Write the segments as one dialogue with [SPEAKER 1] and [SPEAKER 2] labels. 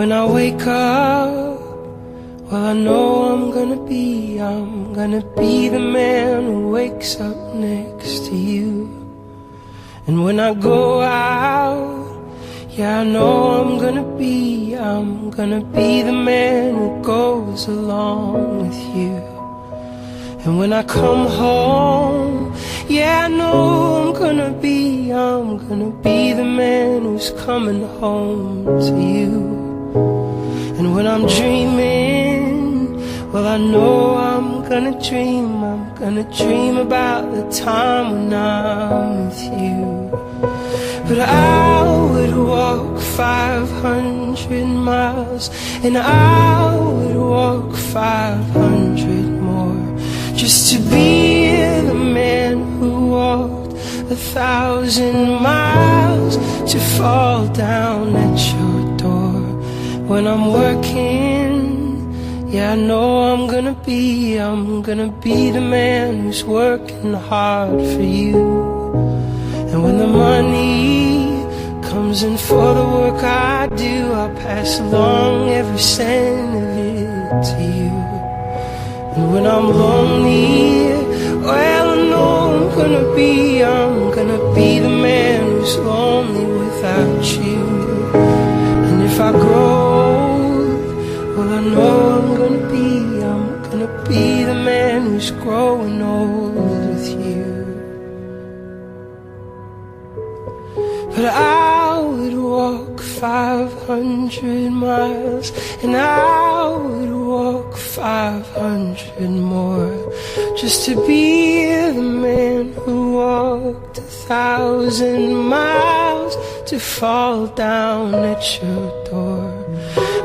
[SPEAKER 1] When I wake up, well, I know I'm gonna be the man who wakes up next to you. And when I go out, yeah, I know I'm gonna be the man who goes along with you. And when I come home, yeah, I know I'm gonna be the man who's coming home to you. And when I'm dreaming, well, I know I'm gonna dream about the time when I'm with you. But I would walk 500 miles, and I would walk 500 more, just to be the man who walked 1,000 miles, to fall down at your door. When I'm working, yeah, I know I'm gonna be the man who's working hard for you. And when the money comes in for the work I do, I'll pass along every cent of it to you. And when I'm lonely, well, I know I'm gonna be the man who's lonely without you. And if I grow old, well, I know I'm gonna be the man who's growing old with you. But I would walk 500 miles, and I would walk 500 more, just to be the man who walked 1,000 miles, to fall down at your door.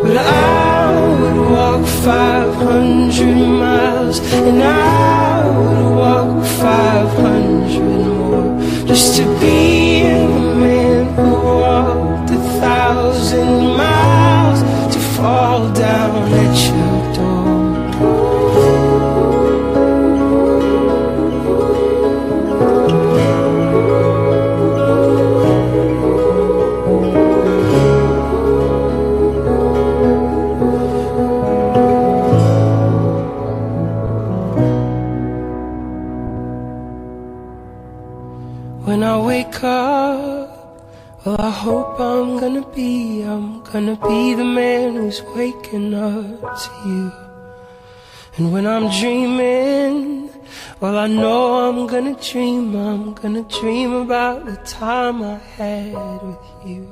[SPEAKER 1] But I would walk 500 miles, and I would walk 500 more, just to be the man who walked 1,000 miles, to fall down at your door. When I wake up, well, I hope I'm gonna be the man who's waking up to you. And when I'm dreaming, well, I know I'm gonna dream about the time I had with you.